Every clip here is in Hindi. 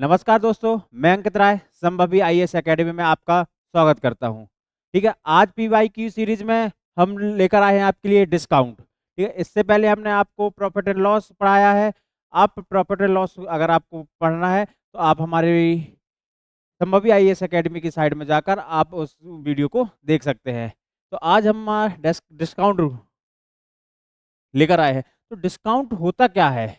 नमस्कार दोस्तों, मैं अंकित राय संभवी आईएएस एकेडमी में आपका स्वागत करता हूं। ठीक है, आज पीवाईक्यू सीरीज में हम लेकर आए हैं आपके लिए डिस्काउंट। ठीक है, इससे पहले हमने आपको प्रॉफिट एंड लॉस पढ़ाया है। आप प्रॉफिट एंड लॉस अगर आपको पढ़ना है तो आप हमारी संभवी आईएएस एकेडमी की साइड में जाकर आप उस वीडियो को देख सकते हैं। तो आज हम डिस्काउंट लेकर आए हैं। तो डिस्काउंट होता क्या है?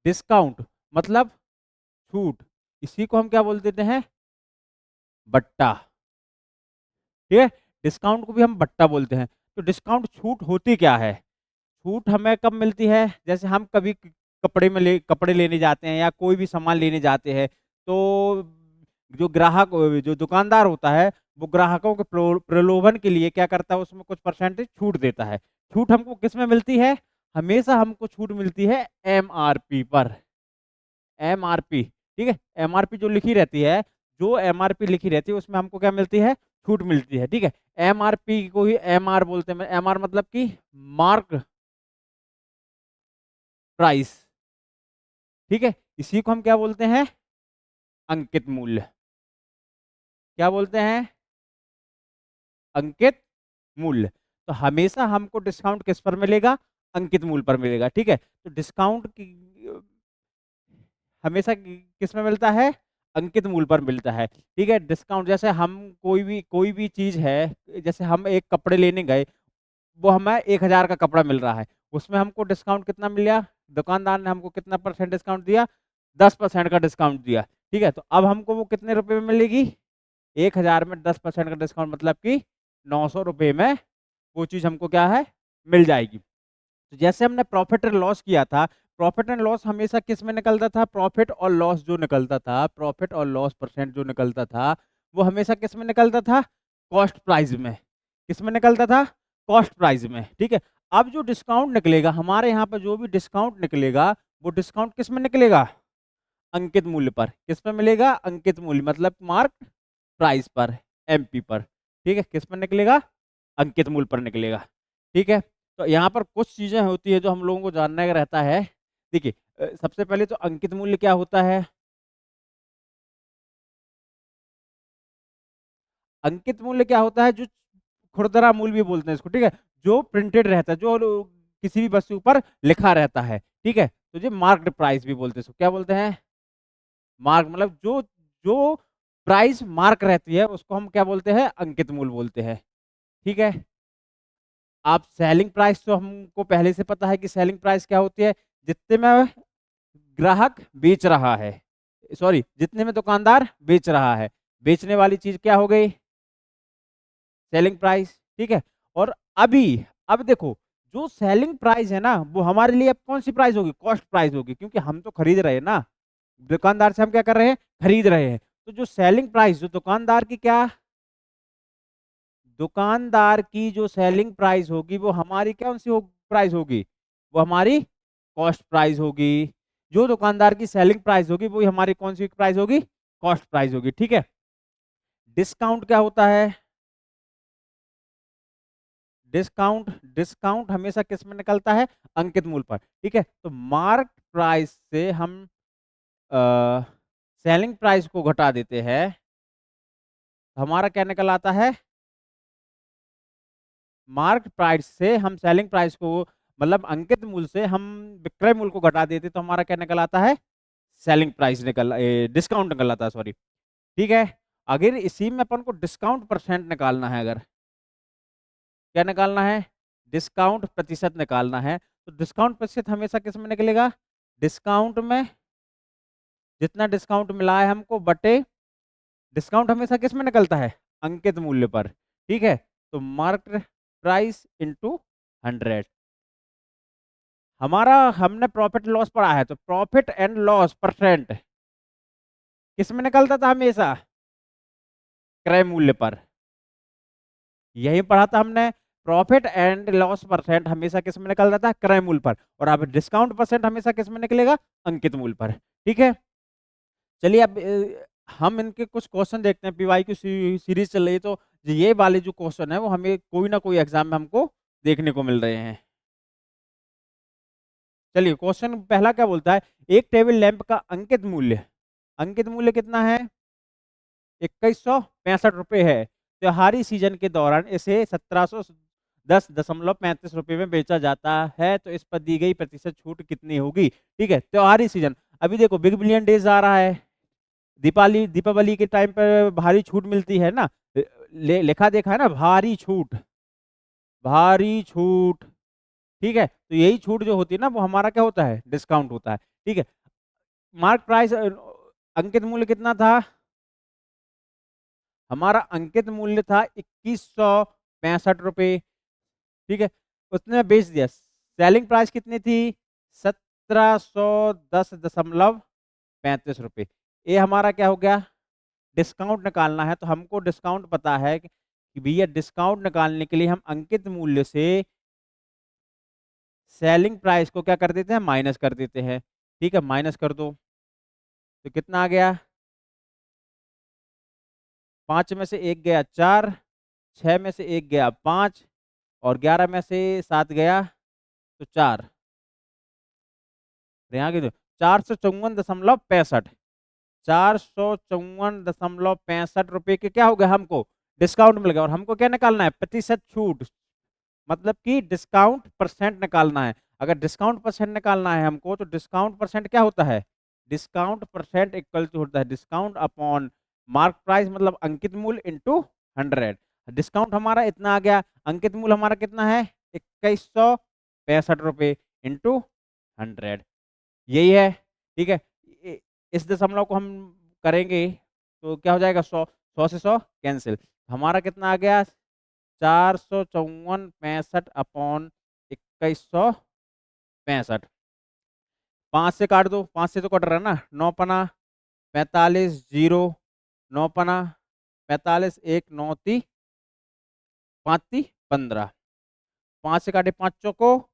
डिस्काउंट मतलब छूट। इसी को हम क्या बोल देते हैं? बट्टा। ठीक है, डिस्काउंट को भी हम बट्टा बोलते हैं। तो डिस्काउंट छूट होती क्या है? छूट हमें कब मिलती है? जैसे हम कभी कपड़े लेने जाते हैं या कोई भी सामान लेने जाते हैं, तो जो ग्राहक जो दुकानदार होता है वो ग्राहकों के प्रलोभन के लिए क्या करता है, उसमें कुछ परसेंटेज छूट देता है। छूट हमको किस में मिलती है? हमेशा हमको छूट मिलती है एमआरपी पर। एमआरपी, ठीक है, एमआरपी जो लिखी रहती है, जो एमआरपी लिखी रहती है उसमें हमको क्या मिलती है? छूट मिलती है। ठीक है, एमआरपी को ही एमआर बोलते हैं। एमआर मतलब कि मार्क प्राइस। ठीक है, इसी को हम क्या बोलते हैं? अंकित मूल्य। क्या बोलते हैं? अंकित मूल्य। तो हमेशा हमको डिस्काउंट किस पर मिलेगा? अंकित मूल्य पर मिलेगा। ठीक है, तो डिस्काउंट की हमेशा किस में मिलता है? अंकित मूल्य पर मिलता है। ठीक है, डिस्काउंट जैसे हम कोई भी चीज है, जैसे हम एक कपड़े लेने गए, वो हमें 1,000 का कपड़ा मिल रहा है, उसमें हमको डिस्काउंट कितना मिला? दुकानदार ने हमको कितना परसेंट डिस्काउंट दिया? 10% का डिस्काउंट दिया। ठीक है, तो अब हमको वो कितने रुपए में मिलेगी? 1,000 में 10% का डिस्काउंट मतलब कि 900 रुपये में वो चीज हमको क्या है? मिल जाएगी। तो जैसे हमने प्रॉफिट एंड लॉस किया था, प्रॉफिट एंड लॉस हमेशा किस में निकलता था? प्रॉफिट और लॉस जो निकलता था, प्रॉफिट और लॉस परसेंट जो निकलता था, वो हमेशा किस में निकलता था? कॉस्ट प्राइस में। किस में निकलता था? कॉस्ट प्राइस में। ठीक है, अब जो डिस्काउंट निकलेगा हमारे यहाँ पर, जो भी डिस्काउंट निकलेगा, वो डिस्काउंट किस में निकलेगा? अंकित मूल्य पर। किस पर मिलेगा? अंकित मूल्य मतलब मार्क प्राइस पर, एमपी पर। ठीक है, किस पर निकलेगा? अंकित मूल्य पर निकलेगा। ठीक है, तो यहाँ पर कुछ चीजें होती है जो हम लोगों को जानने का रहता है। देखिए, सबसे पहले तो अंकित मूल्य क्या होता है? अंकित मूल्य क्या होता है? जो खुरदरा मूल्य भी बोलते हैं इसको। ठीक है, जो प्रिंटेड रहता है, जो किसी भी वस्तु पर लिखा रहता है। ठीक है, तो जो मार्क्ड प्राइस भी बोलते हैं इसको। क्या बोलते हैं? मार्क मतलब जो जो प्राइस मार्क रहती है उसको हम क्या बोलते हैं? अंकित मूल्य बोलते हैं। ठीक है, आप सेलिंग प्राइस तो हमको पहले से पता है कि सेलिंग प्राइस क्या होती है? जितने में ग्राहक बेच रहा है, सॉरी, जितने में दुकानदार बेच रहा है, बेचने वाली चीज क्या हो गई? Selling price. ठीक है, और अभी अब देखो, जो सेलिंग प्राइस है ना, वो हमारे लिए अब कौन सी प्राइस होगी? कॉस्ट प्राइस होगी, क्योंकि हम तो खरीद रहे हैं ना। दुकानदार से हम क्या कर रहे हैं? खरीद रहे हैं। तो जो सेलिंग प्राइस, जो दुकानदार की क्या, दुकानदार की जो सेलिंग प्राइस होगी वो हमारी कौन सी प्राइस होगी? वो हमारी कॉस्ट प्राइस होगी। जो दुकानदार की सेलिंग प्राइस होगी वो हमारी कौन सी प्राइस होगी? कॉस्ट प्राइस होगी। ठीक है, डिस्काउंट क्या होता है? डिस्काउंट डिस्काउंट हमेशा किस में निकलता है? अंकित मूल्य पर। ठीक है, तो मार्क प्राइस से हम सेलिंग प्राइस को घटा देते हैं, हमारा क्या निकल आता है? मार्क प्राइस से हम सेलिंग प्राइस को, मतलब अंकित मूल्य से हम विक्रय मूल्य को घटा देते, तो हमारा क्या निकल आता है? सेलिंग प्राइस डिस्काउंट निकल आता है, सॉरी। ठीक है, अगर इसी में अपन को डिस्काउंट परसेंट निकालना है, अगर क्या निकालना है? डिस्काउंट प्रतिशत निकालना है, तो डिस्काउंट प्रतिशत हमेशा किस में निकलेगा? डिस्काउंट में। जितना डिस्काउंट मिला है हमको बटे, डिस्काउंट हमेशा किस में निकलता है? अंकित मूल्य पर। ठीक है, तो मार्क प्राइस इंटू 100। हमारा हमने प्रॉफिट लॉस पढ़ा है, तो प्रॉफिट एंड लॉस परसेंट किस में निकलता था हमेशा? क्रय मूल्य पर। यही पढ़ा था हमने। प्रॉफिट एंड लॉस परसेंट हमेशा किस में निकलता था? क्रय मूल्य पर। और अब डिस्काउंट परसेंट हमेशा किस में निकलेगा? अंकित मूल्य पर। ठीक है, चलिए अब हम इनके कुछ क्वेश्चन देखते हैं। पीवाई की सीरीज चल रही है, तो ये वाले जो क्वेश्चन है वो हमें कोई ना कोई एग्जाम में हमको देखने को मिल रहे हैं। चलिए क्वेश्चन पहला क्या बोलता है, एक टेबल लैंप का अंकित मूल्य कितना है, 2165 है। त्योहारी सीजन के दौरान इसे 1710.35 रुपए में बेचा जाता है, तो इस पर दी गई प्रतिशत छूट कितनी होगी। ठीक है, त्योहारी सीजन, अभी देखो बिग बिलियन डेज आ रहा है, दीपावली के टाइम पर भारी छूट मिलती है ना, लिखा देखा है ना, भारी छूट, भारी छूट। ठीक है, तो यही छूट जो होती है ना, वो हमारा क्या होता है, डिस्काउंट होता है। ठीक है, मार्क प्राइस, अंकित मूल्य कितना था, हमारा अंकित मूल्य था 2165 रुपये। ठीक है, उसने बेच दिया, सेलिंग प्राइस कितनी थी, 1710.35 रुपये। ये हमारा क्या हो गया, डिस्काउंट निकालना है, तो हमको डिस्काउंट पता है कि भैया डिस्काउंट निकालने के लिए हम अंकित मूल्य से सेलिंग प्राइस को क्या कर देते हैं, माइनस कर देते हैं। ठीक है, माइनस कर दो, तो कितना आ गया, 5 में से 1 गया 4, 6 में से 1 गया 5, और 11 में से 7 गया तो 4, यहाँ की 454.65, 454.65 रुपए के क्या हो गया, हमको डिस्काउंट मिल गया। और हमको क्या निकालना है, प्रतिशत छूट, मतलब कि डिस्काउंट परसेंट निकालना है। अगर डिस्काउंट परसेंट निकालना है हमको, तो डिस्काउंट परसेंट क्या होता है, डिस्काउंट परसेंट इक्वल टू होता है डिस्काउंट अपॉन मार्क प्राइस, मतलब अंकित मूल्य इंटू 100। डिस्काउंट हमारा इतना आ गया, अंकित मूल्य हमारा कितना है, 2165 रुपये इंटू 100, यही है। ठीक है, इस दशमलव को हम करेंगे तो क्या हो जाएगा, 100 से 100 कैंसिल, हमारा कितना आ गया, 454.65 अपॉन 2165। 5 से काट दो, 5 से तो कट रहा है ना, 9 पना 45, 0 9 पना 45, 1 9 ती 5 ती 15, 5 से काटे 5 चौको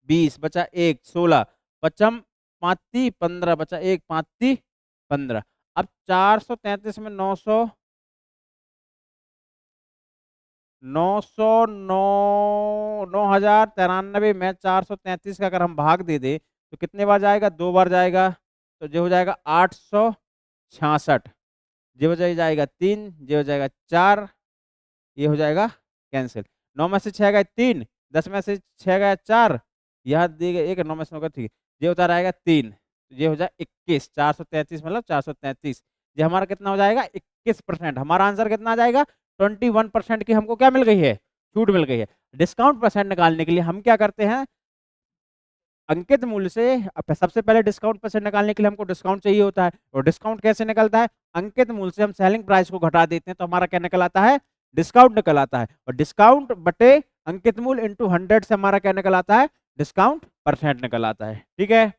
20, बचा 1 16, पचम 5 ती 15, बचा 1 5 ती 15। अब 433 में 900, 9,093 में 433 का अगर हम भाग दे दे तो कितने बार जाएगा, 2 बार जाएगा, तो जो हो जाएगा 866, जो हो जाएगा 3, जो हो जाएगा 4, ये हो जाएगा कैंसिल। 9 में से 6 गए 3, 10 में से 6 गया 4, यहाँ दिए गए 1, 9 में से 9 ठीक, ये होता रहेगा 3, ये हो जाए 21, 433 मतलब 433, ये हमारा कितना हो जाएगा, 21%। हमारा आंसर कितना आ जाएगा, 21% की हमको क्या मिल गई है, छूट मिल गई है। डिस्काउंट परसेंट निकालने के लिए हम क्या करते हैं, अंकित मूल्य से सबसे पहले डिस्काउंट परसेंट निकालने के लिए हमको डिस्काउंट चाहिए होता है, और डिस्काउंट कैसे निकलता है, अंकित मूल्य से हम सेलिंग प्राइस को घटा देते हैं, तो हमारा क्या निकल आता है, डिस्काउंट निकल आता है। और डिस्काउंट बटे अंकित मूल्य इंटू 100 से हमारा क्या निकल आता है, डिस्काउंट परसेंट निकल आता है। ठीक है,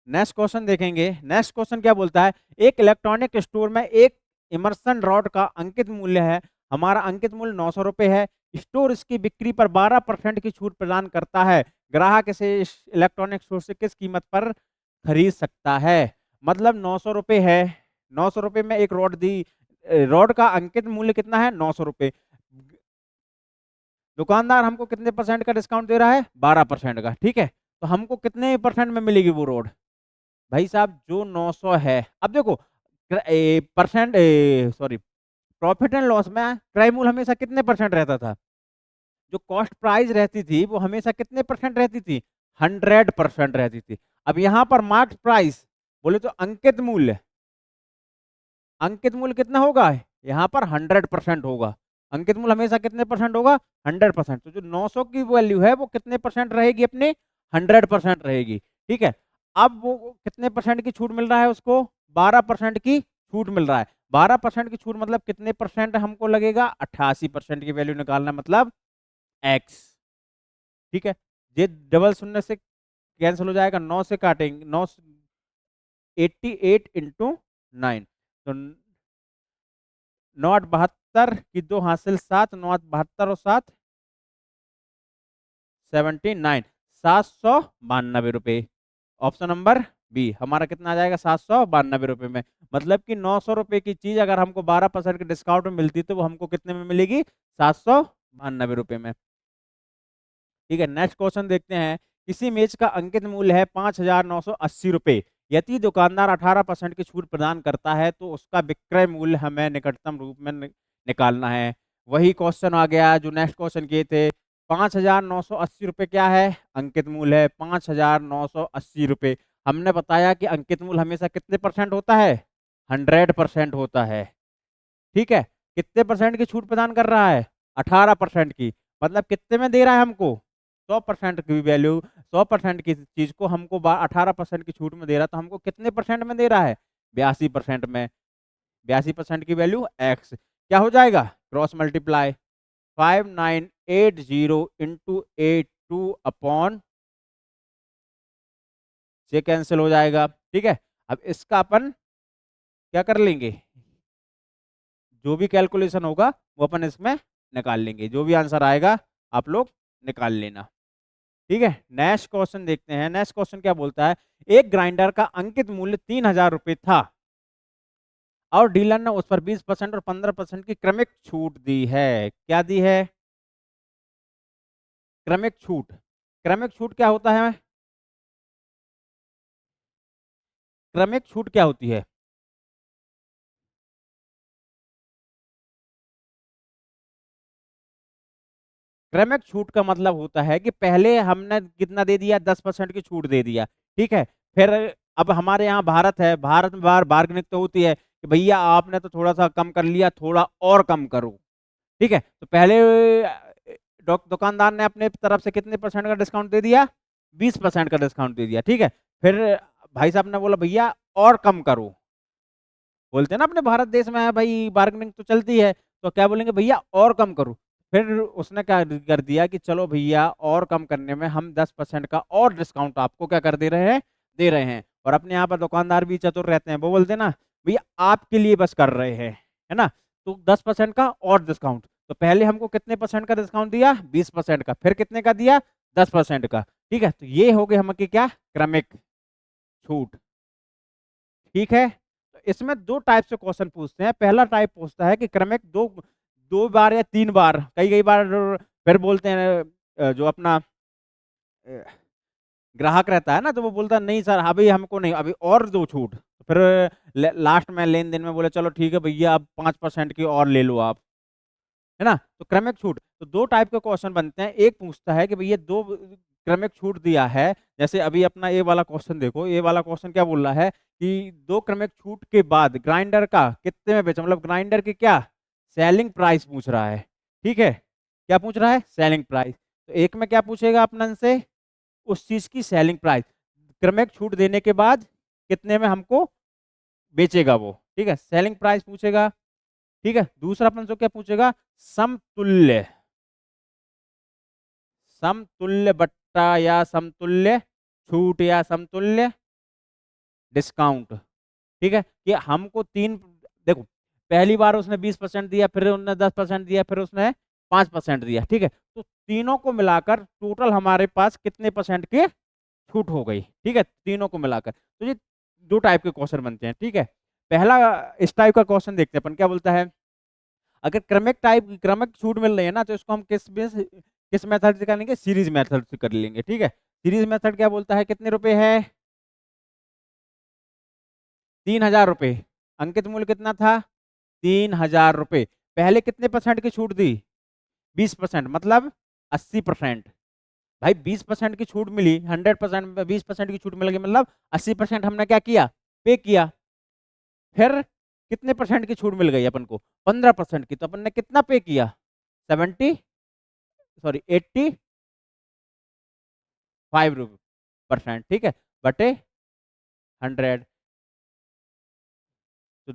नेक्स्ट क्वेश्चन देखेंगे। नेक्स्ट क्वेश्चन क्या बोलता है, एक इलेक्ट्रॉनिक स्टोर में एक इमर्सन रॉड का अंकित मूल्य है, हमारा अंकित मूल्य 900 रुपए है, स्टोर इसकी बिक्री पर 12% की छूट प्रदान करता है, ग्राहक इसे इलेक्ट्रॉनिक स्टोर से किस कीमत पर खरीद सकता है। मतलब 900 रुपए है, 900 रुपए में एक रॉड दी, रॉड का अंकित मूल्य कितना है, 900 रुपए, दुकानदार हमको कितने परसेंट का डिस्काउंट दे रहा है, 12% का। ठीक है, तो हमको कितने परसेंट में मिलेगी वो रॉड, भाई साहब जो 900 है। अब देखो percent, sorry, profit and loss में क्रय मूल्य हमेशा कितने परसेंट रहता था, जो कॉस्ट प्राइस रहती थी वो हमेशा कितने परसेंट रहती थी, 100% रहती थी। अब यहाँ पर मार्केट प्राइस बोले तो अंकित मूल्य कितना होगा, यहाँ पर 100% होगा, अंकित मूल्य हमेशा कितने परसेंट होगा, 100%। तो जो 900 की वैल्यू है वो कितने परसेंट रहेगी, अपने 100% रहेगी। ठीक है, अब वो कितने परसेंट की छूट मिल रहा है उसको, 12% की छूट मिल रहा है। 12% की छूट मतलब कितने परसेंट हमको लगेगा, 88% की वैल्यू निकालना, मतलब एक्स। ठीक है, ये डबल शून्य से कैंसिल हो जाएगा, 9 से काटेंगे, 9 88 इंटू 9, तो 9 8 72 की 2 हासिल 7, 9 8 72 और 7 79, 792 रुपये। ऑप्शन नंबर बी हमारा कितना आ जाएगा, 792 रुपये में। मतलब कि 900 रुपये की चीज अगर हमको 12% के डिस्काउंट में मिलती तो वो हमको कितने में मिलेगी, 792 रुपये में। ठीक है, नेक्स्ट क्वेश्चन देखते हैं किसी मेज का अंकित मूल्य है 5,980 रुपए। यदि दुकानदार 18% की छूट प्रदान करता है तो उसका विक्रय मूल्य हमें निकटतम रूप में निकालना है। वही क्वेश्चन आ गया जो नेक्स्ट क्वेश्चन किए थे। 5,980 रुपए क्या है? अंकित मूल्य है 5,980 रुपए। हमने बताया कि अंकित मूल्य हमेशा कितने परसेंट होता है? 100% होता है। ठीक है, कितने परसेंट की छूट प्रदान कर रहा है? 18% की। मतलब कितने में दे रहा है हमको? 100% की वैल्यू, 100% की चीज को हमको 18% की छूट में दे रहा है, तो हमको कितने परसेंट में दे रहा है? 82% में। 82% की वैल्यू एक्स क्या हो जाएगा? क्रॉस मल्टीप्लाई 5980 इंटू 82 अपॉन से कैंसिल हो जाएगा। ठीक है, अब इसका अपन क्या कर लेंगे? जो भी कैलकुलेशन होगा वो अपन इसमें निकाल लेंगे। जो भी आंसर आएगा आप लोग निकाल लेना। ठीक है, नेक्स्ट क्वेश्चन देखते हैं। नेक्स्ट क्वेश्चन क्या बोलता है? एक ग्राइंडर का अंकित मूल्य 3,000 रुपए था और डीलर ने उस पर 20% और 15% की क्रमिक छूट दी है। क्या दी है? क्रमिक छूट। क्रमिक छूट क्या होता है? क्रमिक छूट क्या होती है? क्रमिक छूट का मतलब होता है कि पहले हमने कितना दे दिया? 10% की छूट दे दिया। ठीक है, फिर अब हमारे यहाँ भारत है, भारत में बार बार्गेनिंग तो होती है कि भैया आपने तो थोड़ा सा कम कर लिया, थोड़ा और कम करो। ठीक है, तो पहले दुकानदार ने अपने तरफ से कितने परसेंट का डिस्काउंट दे दिया? 20% का डिस्काउंट दे दिया। ठीक है, फिर भाई साहब ने बोला भैया और कम करो। बोलते हैं ना अपने भारत देश में है भाई, बार्गेनिंग तो चलती है, तो क्या बोलेंगे? भैया और कम करो। फिर उसने क्या कर दिया कि चलो भैया और कम करने में हम 10% का और डिस्काउंट आपको क्या कर दे रहे हैं? दे रहे हैं। और अपने यहाँ पर दुकानदार भी चतुर रहते हैं, वो बोलते हैं ना भैया आपके लिए बस कर रहे हैं, है ना, तो 10% का और डिस्काउंट। तो पहले हमको कितने परसेंट का डिस्काउंट दिया? 20% का। फिर कितने का दिया? 10% का। ठीक है, तो ये हो गए हमके क्या? क्रमिक छूट। ठीक है, तो इसमें दो टाइप से क्वेश्चन पूछते हैं। पहला टाइप पूछता है कि क्रमिक दो दो बार या तीन बार, कई कई बार फिर बोलते हैं जो अपना ग्राहक रहता है ना, तो वो बोलता है नहीं सर अभी हमको नहीं, अभी और दो छूट। फिर लास्ट में लेन देन में बोले चलो ठीक है भैया अब 5% की और ले लो आप, है ना। तो क्रमिक छूट, तो दो टाइप के क्वेश्चन बनते हैं। एक पूछता है कि भैया दो क्रमिक छूट दिया है, जैसे अभी अपना ये वाला क्वेश्चन देखो। ये वाला क्वेश्चन क्या बोल रहा है कि दो क्रमिक छूट के बाद ग्राइंडर का कितने में बेचा, मतलब ग्राइंडर की क्या सेलिंग प्राइस पूछ रहा है। ठीक है, क्या पूछ रहा है? Selling price. तो एक में क्या पूछेगा अपने से? उस चीज की सेलिंग प्राइस, क्रमिक छूट देने के बाद कितने में हमको बेचेगा वो। ठीक है, सेलिंग प्राइस पूछेगा। ठीक है, दूसरा अपन से क्या पूछेगा? समतुल्य। समतुल्य बट्टा या समतुल्य छूट या समतुल्य डिस्काउंट। ठीक है, कि हमको तीन, देखो पहली बार उसने 20% दिया, फिर उसने 10% दिया, फिर उसने 5% दिया। ठीक है, तो तीनों को मिलाकर टोटल हमारे पास कितने परसेंट की छूट हो गई? ठीक है, तीनों को मिलाकर। तो ये दो टाइप के क्वेश्चन बनते हैं। ठीक है, पहला इस टाइप का क्वेश्चन देखते हैं अपन, क्या बोलता है? अगर क्रमिक छूट मिल रही है ना, तो इसको हम किस मेथड से करेंगे? सीरीज मेथड से कर लेंगे। ठीक है, सीरीज मेथड क्या बोलता है? कितने रुपए है? 3,000 रुपए। अंकित मूल्य कितना था? 3,000 रुपए। पहले कितने परसेंट की छूट दी? 20%, मतलब 80%। भाई 20% की छूट मिली, 100% में 20% की छूट मिल गई, मतलब 80% हमने क्या किया? पे किया। फिर कितने परसेंट की छूट मिल गई अपन को? 15% की। तो अपन ने कितना पे किया? 85 रुपये। ठीक है, बटे 100। तो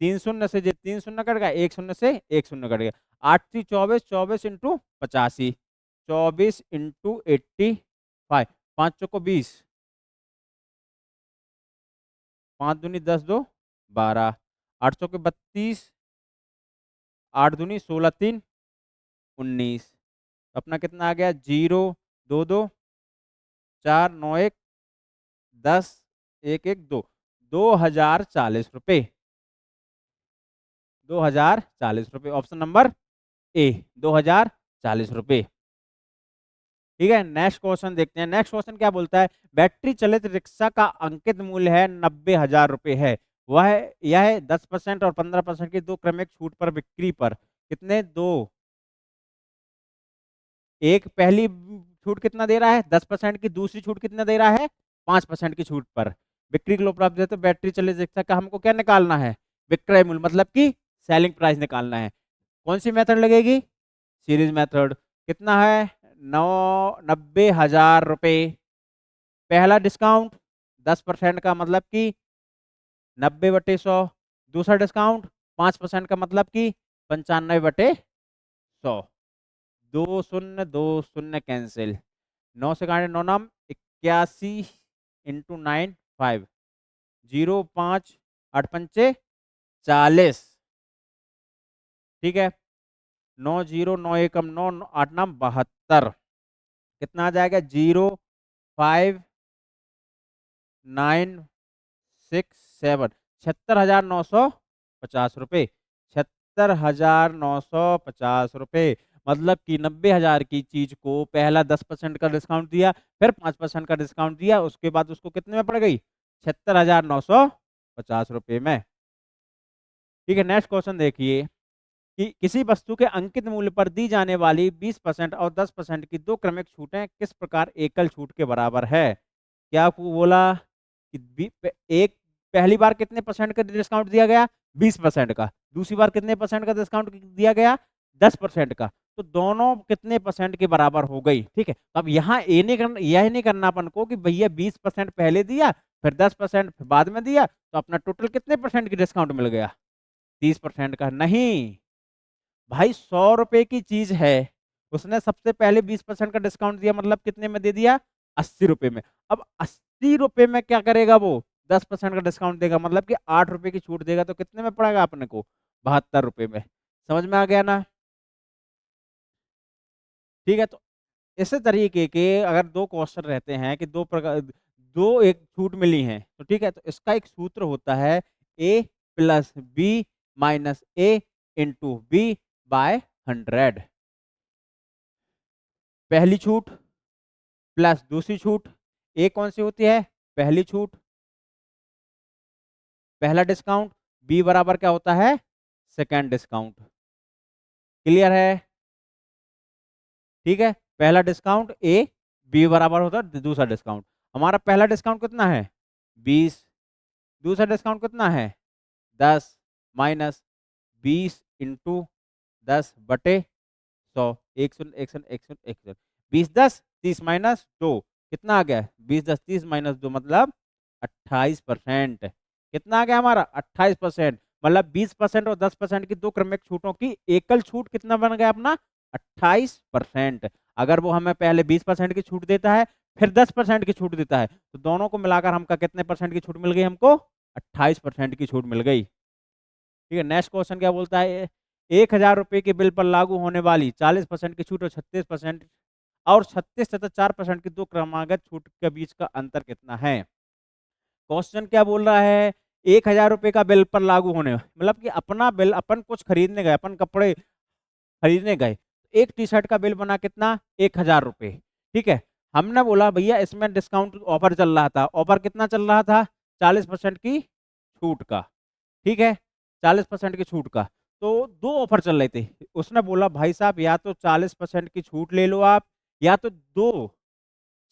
तीन शून्य से तीन शून्य कट गया, एक शून्य से एक शून्य कट गया। 8×3 = 24, 24 इंटू 85, 24 इंटू 85, 5 × 4 = 20, 5 दूनी 10, 2 12, 8 × 4 = 32, 8 दूनी 16, 3 19। अपना कितना आ गया? 0 2 2 4 9 1 10 1 1 2, 2,040 रुपये। 2,040 रुपये, ऑप्शन नंबर ए, 2,040 रुपये। ठीक है, नेक्स्ट क्वेश्चन देखते हैं। नेक्स्ट क्वेश्चन क्या बोलता है, बैटरी चलित रिक्शा का अंकित मूल्य है 90,000 रुपए है, वह यह 10% और 15% की दो क्रमिक छूट पर बिक्री पर कितने दो एक पहली छूट कितना दे रहा है 10% की, दूसरी छूट कितना दे रहा है 5% की छूट पर बिक्री के लिए उपलब्ध है। तो बैटरी चलित रिक्शा का हमको क्या निकालना है, विक्रय मूल्य, मतलब कि सेलिंग प्राइस निकालना है। कौन सी मेथड लगेगी, सीरीज मेथड। कितना है 90,000 रुपए, पहला डिस्काउंट 10% का मतलब कि 90/100, दूसरा डिस्काउंट 5% का मतलब कि 95/100। 2 0 2 0 कैंसिल, 9 से काटे 9 नाम 81 × 9 5 0 5 8 पंचे 40। ठीक है, 9 0 9 एकम 9 8 नाम 72। कितना आ जाएगा 05967, 76,950 रुपये। 76,950 रुपये, मतलब कि 90,000 की चीज को पहला 10% का डिस्काउंट दिया, फिर 5% का डिस्काउंट दिया, उसके बाद उसको कितने में पड़ गई 76,950 रुपये में। ठीक है, नेक्स्ट क्वेश्चन देखिए कि किसी वस्तु के अंकित मूल्य पर दी जाने वाली 20% और 10% की दो क्रमिक छूटें किस प्रकार एकल छूट के बराबर है। क्या आपको बोला कि एक पहली बार कितने परसेंट का डिस्काउंट दिया गया 20% का, दूसरी बार कितने परसेंट का डिस्काउंट दिया गया 10% का, तो दोनों कितने परसेंट के बराबर हो गई। ठीक है, तो अब यहाँ ये नहीं करना, यह नहीं करना अपन को कि भैया 20% पहले दिया फिर 10% बाद में दिया, तो अपना टोटल कितने परसेंट की डिस्काउंट मिल गया 30% का। नहीं भाई, 100 रुपए की चीज है, उसने सबसे पहले 20% का डिस्काउंट दिया, मतलब कितने में दे दिया 80 रुपए में। अब 80 रुपए में क्या करेगा वो 10% का डिस्काउंट देगा, मतलब कि 8 रुपए की छूट देगा, तो कितने में पड़ेगा अपने को 72 रुपए में। समझ में आ गया ना। ठीक है, तो इसी तरीके के अगर दो क्वेश्चन रहते हैं कि दो प्रकार दो एक छूट मिली है, तो ठीक है, तो इसका एक सूत्र होता है a + b - a × b/100। पहली छूट प्लस दूसरी छूट, ए कौन सी होती है पहली छूट, पहला डिस्काउंट, बी बराबर क्या होता है सेकेंड डिस्काउंट। क्लियर है। ठीक है, पहला डिस्काउंट ए, बी बराबर होता है दूसरा डिस्काउंट। हमारा पहला डिस्काउंट कितना है 20, दूसरा डिस्काउंट कितना है 10 माइनस 20 × 10/100, 1 0 1 0 1 0 20 10 30 - 2 कितना आ गया 20 10 30 - 2 मतलब 28%। कितना आ गया हमारा 28%, मतलब 20% और 10% की दो क्रमिक छूटों की एकल छूट कितना बन गया अपना 28%। अगर वो हमें पहले 20% की छूट देता है फिर 10% की छूट देता है, तो दोनों को मिलाकर हमका कितने परसेंट की छूट मिल गई, हमको 28% की छूट मिल गई। ठीक है, नेक्स्ट क्वेश्चन क्या बोलता है, 1,000 रुपए के बिल पर लागू होने वाली 40% की छूट और 36 तथा 4% की दो क्रमागत छूट के बीच का अंतर कितना है। क्वेश्चन क्या बोल रहा है, 1,000 रुपए का बिल पर लागू होने, मतलब कि अपना बिल, अपन कुछ खरीदने गए, अपन कपड़े खरीदने गए, एक टी शर्ट का बिल बना कितना 1,000 रुपए। ठीक है, हमने बोला भैया इसमें डिस्काउंट ऑफर चल रहा था, ऑफर कितना चल रहा था 40% की छूट का। ठीक है, 40% की छूट का, तो दो ऑफर चल रहे थे। उसने बोला भाई साहब या तो 40% की छूट ले लो आप, या तो दो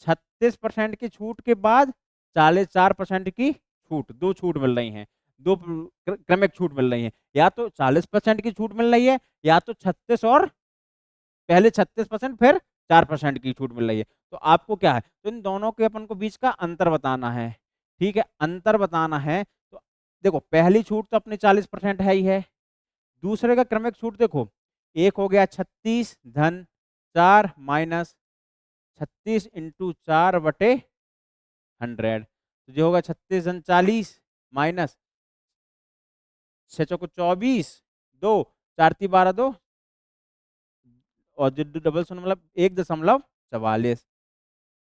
36% की छूट के बाद 4% की छूट, दो छूट मिल रही हैं, दो क्रमिक छूट मिल रही है, या तो 40% की छूट मिल रही है, या तो 36 और पहले 36% फिर 4% की छूट मिल रही है। तो आपको क्या है, तो इन दोनों के अपन को बीच का अंतर बताना है। ठीक है, अंतर बताना है, तो देखो पहली छूट तो अपनी 40% है ही है, दूसरे का क्रमिक छूट देखो, एक हो गया 36 धन 4 माइनस 36 × 4/100, तो जो होगा 36 धन 40 माइनस 6 चौको 24, 2 4 × 12 2, और जो डबल शून्य मतलब 1.44।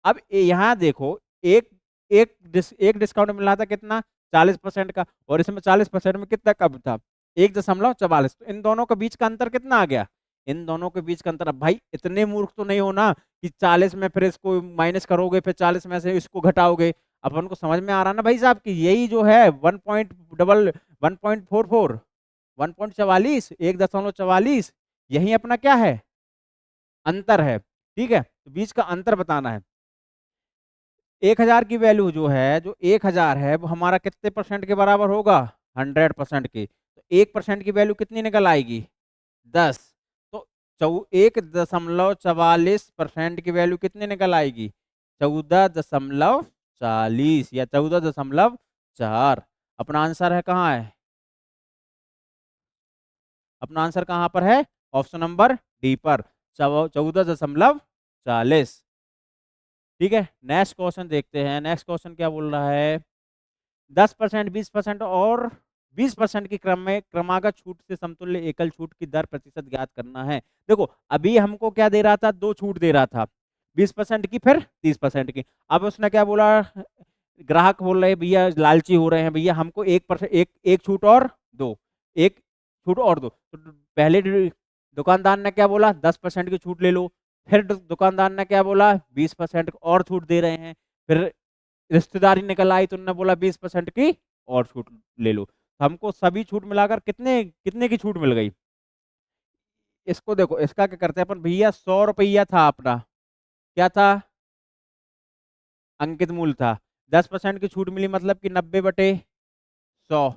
अब यहाँ देखो एक एक डिस्काउंट मिल रहा था कितना 40% का, और इसमें 40% में कितना कम था 1.44। तो इन दोनों के बीच का अंतर कितना आ गया, इन दोनों के बीच का अंतर। अब भाई इतने मूर्ख तो नहीं हो ना कि 40 में फिर इसको माइनस करोगे, फिर 40 में से इसको घटाओगे। अपन को समझ में आ रहा ना भाई साहब कि यही जो है 1.44, 1.44, 1.44, यही अपना क्या है, अंतर है। ठीक है, तो बीच का अंतर बताना है। 1000 की वैल्यू जो है, जो 1000 है वो हमारा कितने परसेंट के बराबर होगा, 100% की। तो 1% की वैल्यू कितनी निकल आएगी, 10। तो 1.44% की वैल्यू कितनी निकल आएगी, 14.40 या 14.4। अपना आंसर है कहाँ है, अपना आंसर कहाँ पर है, ऑप्शन नंबर डी पर, 14.40। ठीक है, नेक्स्ट क्वेश्चन देखते हैं। नेक्स्ट क्वेश्चन क्या बोल रहा है, 10%, 20% और 20% की क्रम में क्रमागत छूट से समतुल्य एकल छूट की दर प्रतिशत ज्ञात करना है। देखो अभी हमको क्या दे रहा था, दो छूट दे रहा था, 20% की फिर 30% की। अब उसने क्या बोला, ग्राहक बोल रहे हैं भैया, लालची हो रहे हैं भैया, हमको 1%, एक छूट और दो, एक छूट और दो। तो पहले दुकानदार ने क्या बोला, 10% की छूट ले लो। फिर दुकानदार ने क्या बोला, 20% और छूट दे रहे हैं। फिर रिश्तेदारी निकल आई तो उन्होंने बोला 20% की और छूट ले लो। तो हमको सभी छूट मिलाकर कितने कितने की छूट मिल गई। इसको देखो, इसका क्या करते हैं अपन भैया, 100 रुपया था अपना, क्या था, अंकित मूल था। 10% की छूट मिली मतलब कि 90/100।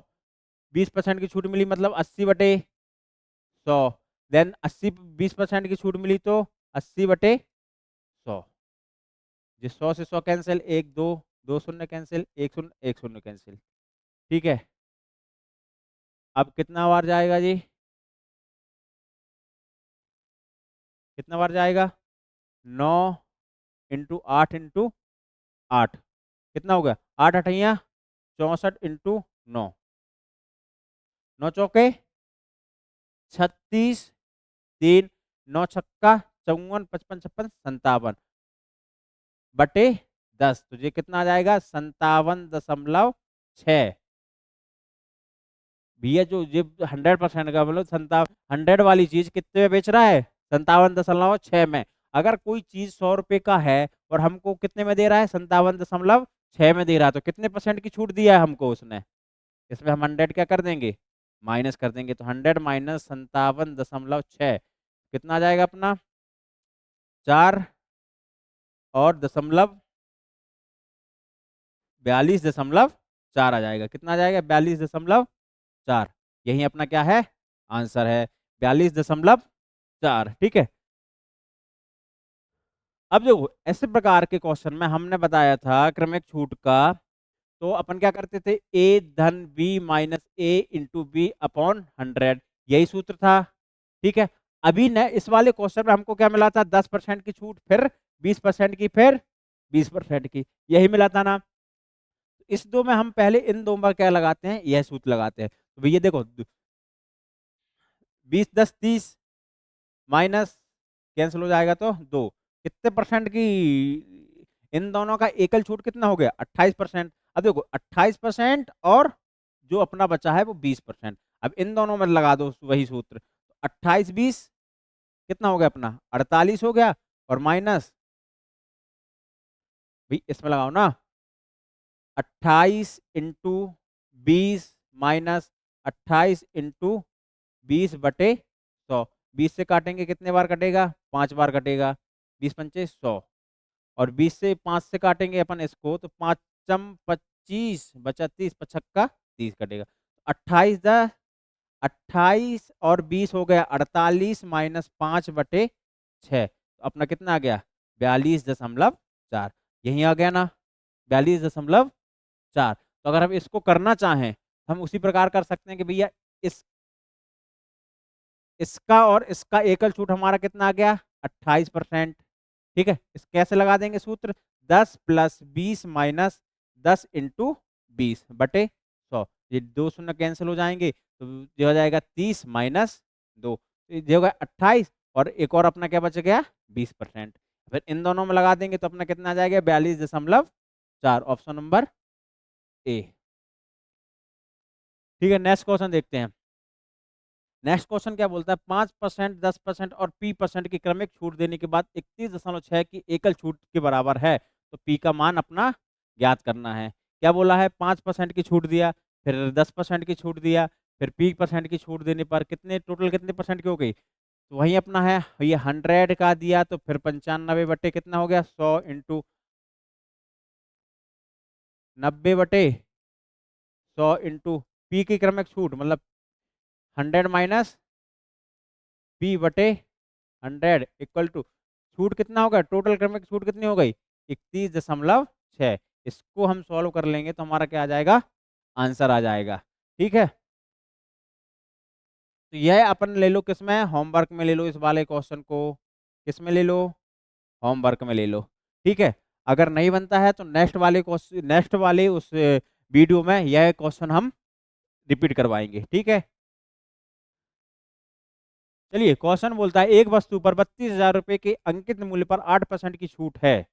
20% की छूट मिली मतलब 80/100। देन 20% की छूट मिली तो 80/100। जी, 100 से 100 कैंसिल, एक दो, दो शून्य कैंसिल, एक शून्य, एक शून्य कैंसिल। ठीक है, अब कितना बार जाएगा जी, कितना बार जाएगा, 9 × 8 × 8, कितना हो गया, 8 × 8 = 64 × 9, 9 × 4 = 36, 3, 9 × 6 = 54, 55, 56, 57 बटे 10। तो ये कितना आ जाएगा, 57.6। भैया जो ये 100% का मतलब 100 वाली चीज कितने में बेच रहा है, 57.6 में। अगर कोई चीज 100 रुपए का है और हमको कितने में दे रहा है, 57.6 में दे रहा है, तो कितने परसेंट की छूट दिया है हमको उसने। इसमें हम 100 क्या कर देंगे, माइनस कर देंगे। तो 100 माइनस 57.6 कितना आ जाएगा अपना, 4 और 42.4 आ जाएगा। कितना आ जाएगा, 42.4। यही अपना क्या है, आंसर है, 42.4। ठीक है, अब जो ऐसे प्रकार के क्वेश्चन में हमने बताया था क्रमिक छूट का, तो अपन क्या करते थे, ए धन बी माइनस ए इंटू बी अपॉन 100, यही सूत्र था। ठीक है, अभी न इस वाले क्वेश्चन में हमको क्या मिला था, 10% की छूट, फिर 20% की, फिर 20% की, यही मिला था ना। इस दो में हम पहले इन दो में क्या लगाते हैं, यह सूत्र लगाते हैं। तो भैया देखो, 20, 10, 30 माइनस कैंसिल हो जाएगा तो 2, कितने परसेंट की, इन दोनों का एकल छूट कितना हो गया, 28%। अब देखो 28% और जो अपना बचा है वो 20%। अब इन दोनों में लगा दो वही सूत्र, 28, 20 कितना हो गया अपना, 48 हो गया, और माइनस भी इसमें लगाओ ना, 28 × 20 माइनस 28 × 20/100। 20 से काटेंगे कितने बार कटेगा, 5 बार कटेगा, 20×5 = 100। और 20 से 5 से काटेंगे अपन इसको तो 5 25 बचा 30, 55 30 कटेगा। 28 और 20 हो गया 48 माइनस 5/6, तो अपना कितना आ गया, 42.4। यही आ गया ना, 42.4। तो अगर हम इसको करना चाहें, हम उसी प्रकार कर सकते हैं कि भैया इस इसका और इसका एकल छूट हमारा कितना आ गया, 28%। ठीक है, इस कैसे लगा देंगे सूत्र, 10 + 20 माइनस 10 × 20/100। ये दो शून्य कैंसिल हो जाएंगे, तो ये हो जाएगा 30 माइनस 2, ये होगा 28, और एक और अपना क्या बच गया, 20%। फिर इन दोनों में लगा देंगे तो अपना कितना आ जाएगा, 42.4, ऑप्शन नंबर ए। ठीक है, नेक्स्ट क्वेश्चन देखते हैं। नेक्स्ट क्वेश्चन क्या बोलता है, 5%, 10% और p% की क्रमिक छूट देने के बाद 31.6 की एकल छूट के बराबर है, तो p का मान अपना ज्ञात करना है। क्या बोला है, 5% की छूट दिया, फिर 10% की छूट दिया, फिर p% की छूट देने पर कितने टोटल कितने परसेंट की हो गई, तो वही अपना है ये 100 का दिया, तो फिर 95 बटे कितना हो गया, 100 इंटू 90/100 इंटू पी की क्रमिक छूट मतलब 100 - p/100 इक्वल टू छूट कितना होगा, टोटल क्रमिक छूट कितनी हो गई, 31.6। इसको हम सॉल्व कर लेंगे तो हमारा क्या आ जाएगा, आंसर आ जाएगा। ठीक है, तो यह अपन ले लो किसमें, होमवर्क में ले लो इस वाले क्वेश्चन को, किसमें ले लो, होमवर्क में ले लो। ठीक है, अगर नहीं बनता है तो नेक्स्ट वाले क्वेश्चन, नेक्स्ट वाले उस वीडियो में यह क्वेश्चन हम रिपीट करवाएंगे। ठीक है, चलिए क्वेश्चन बोलता है एक वस्तु पर 32,000 रुपए के अंकित मूल्य पर 8% की छूट है,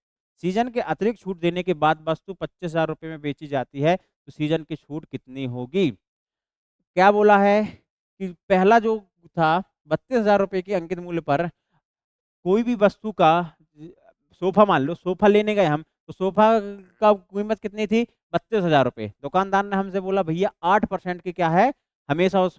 सीजन के अतिरिक्त छूट देने के बाद वस्तु 25,000 रुपए में बेची जाती है, तो सीजन की छूट कितनी होगी। क्या बोला है कि पहला जो था 32,000 रुपए के अंकित मूल्य पर कोई भी वस्तु का, सोफा मान लो, सोफा लेने गए हम, तो सोफा का कीमत कितनी थी, 32,000 रुपए। दुकानदार ने हमसे बोला भैया 8% की क्या है, हमेशा उस